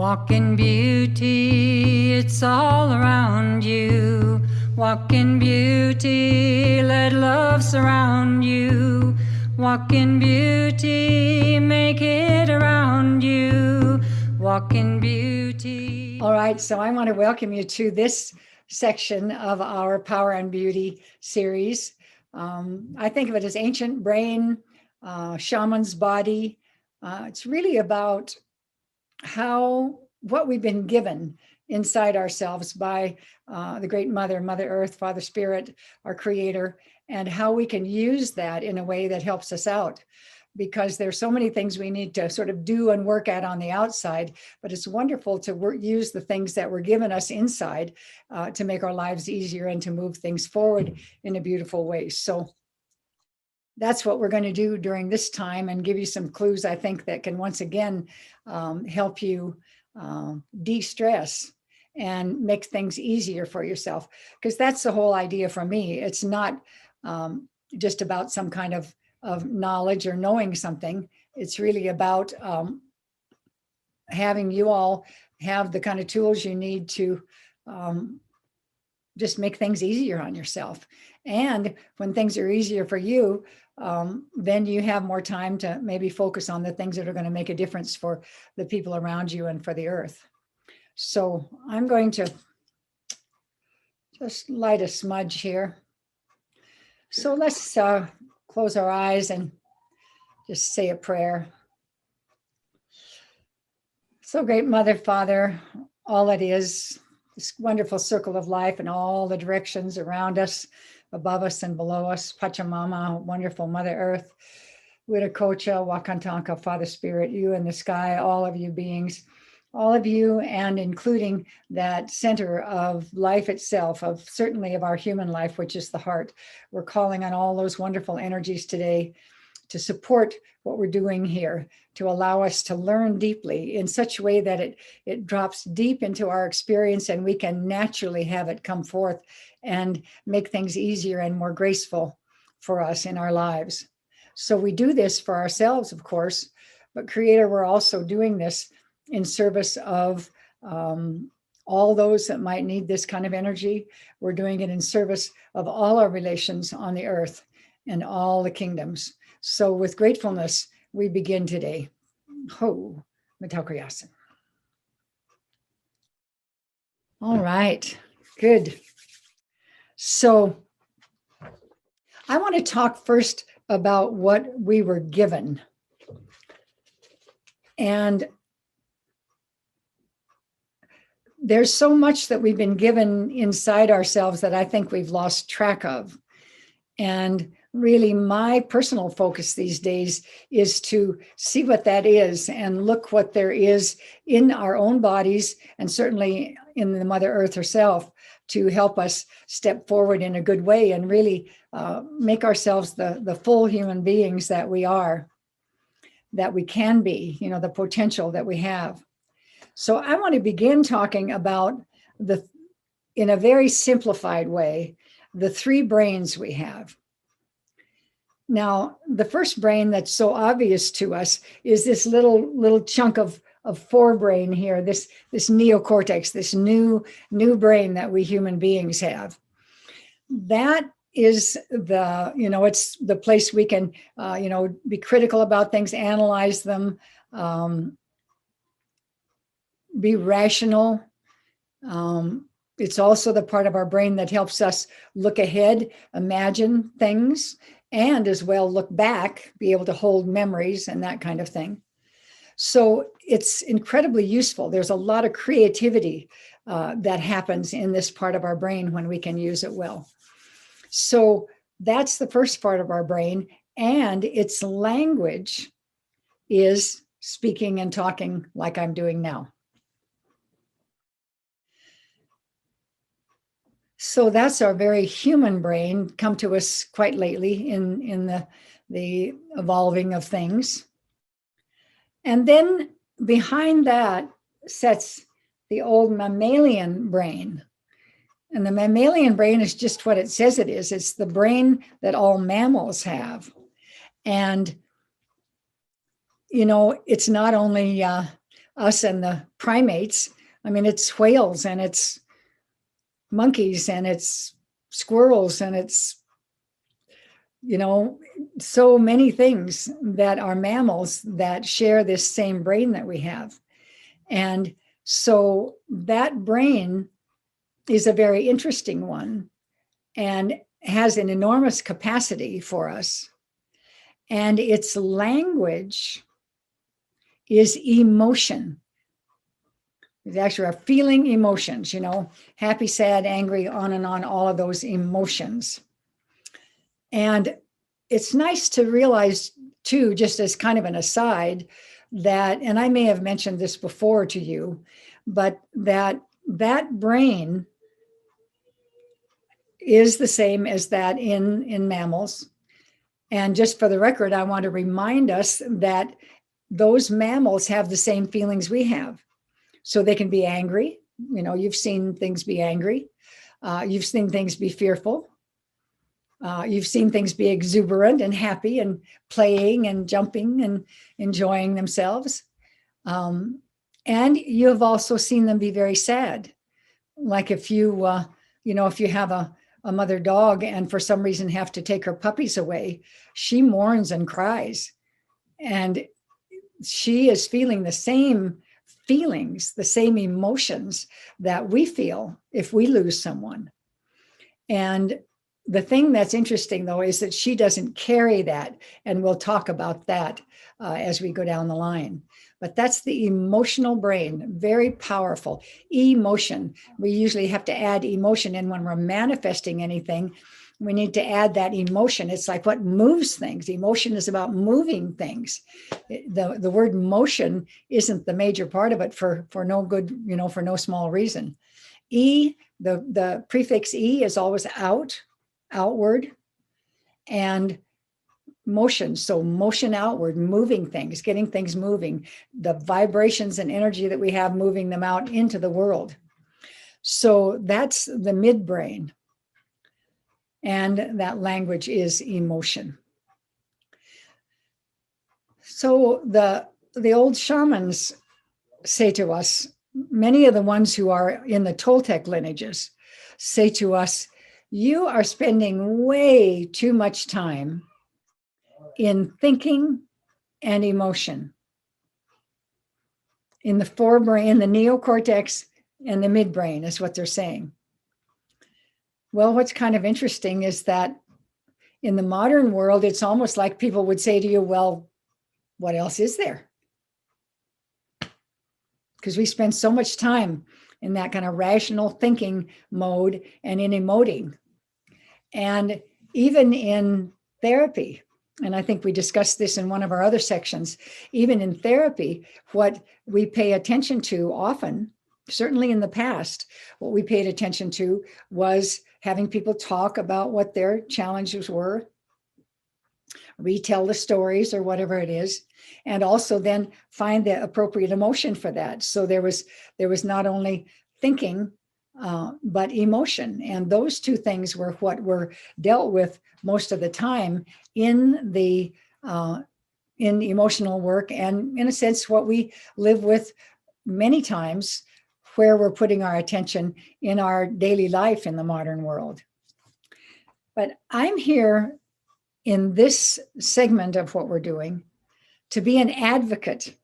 Walk in beauty, it's all around you. Walk in beauty, let love surround you. Walk in beauty, make it around you. Walk in beauty. All right, so I want to welcome you to this section of our Power and Beauty series. I think of it as ancient brain, shaman's body. It's really about what we've been given inside ourselves by the great Mother Earth, Father Spirit, our creator, and how we can use that in a way that helps us out. Because there's so many things we need to sort of do and work at on the outside, but it's wonderful to use the things that were given us inside to make our lives easier and to move things forward in a beautiful way. So that's what we're going to do during this time and give you some clues, I think, that can once again help you de-stress and make things easier for yourself. Because that's the whole idea for me. It's not just about some kind of knowledge or knowing something. It's really about having you all have the kind of tools you need to just make things easier on yourself. And when things are easier for you, then you have more time to maybe focus on the things that are going to make a difference for the people around you and for the earth. So I'm going to just light a smudge here. So let's close our eyes and just say a prayer. So great Mother, Father, all it is, this wonderful circle of life and all the directions around us, above us and below us, Pachamama, wonderful Mother Earth, Wiracocha, Wakantanka, Father Spirit, you in the sky, all of you beings, all of you, and including that center of life itself, certainly of our human life, which is the heart. We're calling on all those wonderful energies today to support what we're doing here, to allow us to learn deeply in such a way that it drops deep into our experience and we can naturally have it come forth and make things easier and more graceful for us in our lives. So we do this for ourselves, of course, but Creator, we're also doing this in service of all those that might need this kind of energy. We're doing it in service of all our relations on the earth and all the kingdoms. So with gratefulness, we begin today. Ho, Mitakuyasan. All right, good. So I want to talk first about what we were given. And there's so much that we've been given inside ourselves that I think we've lost track of. And really my personal focus these days is to see what that is and look what there is in our own bodies and certainly in the Mother Earth herself to help us step forward in a good way and really make ourselves the full human beings that we are, that we can be, the potential that we have. So I want to begin talking about in a very simplified way, the three brains we have. Now, the first brain that's so obvious to us is this little chunk of forebrain here, this neocortex, this new brain that we human beings have. That is it's the place we can, be critical about things, analyze them, be rational. It's also the part of our brain that helps us look ahead, imagine things, and as well look back, be able to hold memories and that kind of thing. So it's incredibly useful. There's a lot of creativity that happens in this part of our brain when we can use it well. So that's the first part of our brain, and its language is speaking and talking like I'm doing now. So that's our very human brain, come to us quite lately in the evolving of things. And then behind that sits the old mammalian brain. And the mammalian brain is just what it says it is. It's the brain that all mammals have. And, it's not only us and the primates. I mean, it's whales and it's monkeys and it's squirrels and it's, so many things that are mammals that share this same brain that we have. And so that brain is a very interesting one and has an enormous capacity for us. And its language is emotion. It's actually our feeling emotions, happy, sad, angry, on and on, all of those emotions. And it's nice to realize too, just as kind of an aside, that, and I may have mentioned this before to you, but that brain is the same as that in mammals. And just for the record, I want to remind us that those mammals have the same feelings we have. So they can be angry. You've seen things be angry. You've seen things be fearful. You've seen things be exuberant and happy and playing and jumping and enjoying themselves. And you've also seen them be very sad. Like if you have a mother dog and for some reason have to take her puppies away, she mourns and cries. And she is feeling the same feelings, the same emotions that we feel if we lose someone. And the thing that's interesting, though, is that she doesn't carry that. And we'll talk about that as we go down the line. But that's the emotional brain, very powerful. Emotion. We usually have to add emotion in when we're manifesting anything. We need to add that emotion. It's like what moves things. Emotion is about moving things. The word motion isn't the major part of it for no good, for no small reason. The prefix E is always outward, and motion. So motion outward, moving things, getting things moving, the vibrations and energy that we have, moving them out into the world. So that's the midbrain. And that language is emotion. So the old shamans say to us, many of the ones who are in the Toltec lineages say to us, you are spending way too much time in thinking and emotion. In the forebrain, the neocortex and the midbrain is what they're saying. Well, what's kind of interesting is that in the modern world, it's almost like people would say to you, well, what else is there? Because we spend so much time in that kind of rational thinking mode and in emoting. And even in therapy, and I think we discussed this in one of our other sections, even in therapy, what we pay attention to often, certainly in the past, what we paid attention to was having people talk about what their challenges were, retell the stories or whatever it is, and also then find the appropriate emotion for that. So there was not only thinking, but emotion. And those two things were what were dealt with most of the time in the in emotional work, and in a sense, what we live with many times, where we're putting our attention in our daily life in the modern world. But I'm here in this segment of what we're doing to be an advocate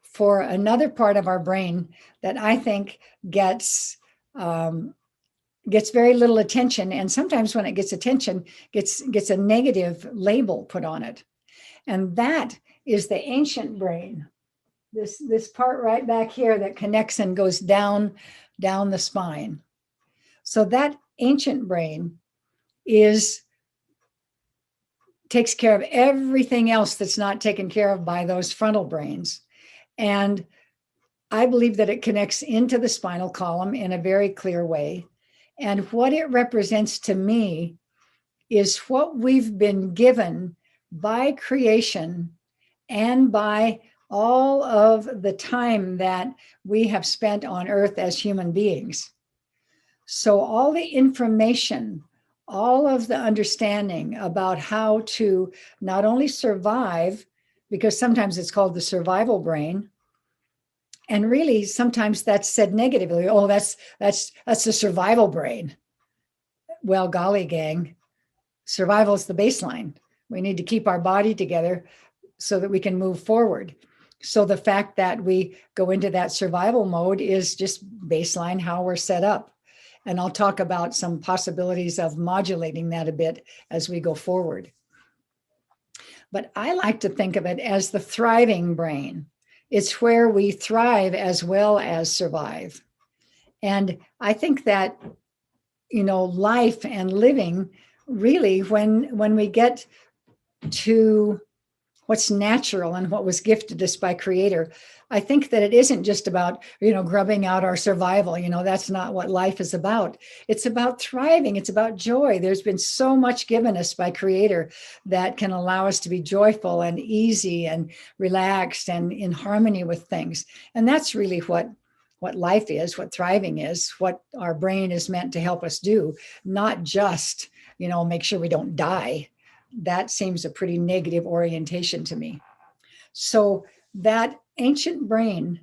for another part of our brain that I think gets very little attention, and sometimes when it gets attention, gets a negative label put on it, and that is the ancient brain. This part right back here that connects and goes down the spine. So that ancient brain takes care of everything else that's not taken care of by those frontal brains. And I believe that it connects into the spinal column in a very clear way. And what it represents to me is what we've been given by creation and by all of the time that we have spent on earth as human beings. So all the information, all of the understanding about how to not only survive, because sometimes it's called the survival brain. And really, sometimes that's said negatively. Oh, that's the survival brain. Well, golly, gang, survival is the baseline. We need to keep our body together so that we can move forward. So the fact that we go into that survival mode is just baseline how we're set up. And I'll talk about some possibilities of modulating that a bit as we go forward. But I like to think of it as the thriving brain. It's where we thrive as well as survive. And I think that, life and living, really, when we get to what's natural and what was gifted us by Creator, I think that it isn't just about, grubbing out our survival. That's not what life is about. It's about thriving. It's about joy. There's been so much given us by Creator that can allow us to be joyful and easy and relaxed and in harmony with things. And that's really what life is, what thriving is, what our brain is meant to help us do, not just, make sure we don't die. That seems a pretty negative orientation to me. So that ancient brain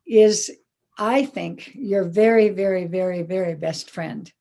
is, I think, your very, very, very, very best friend.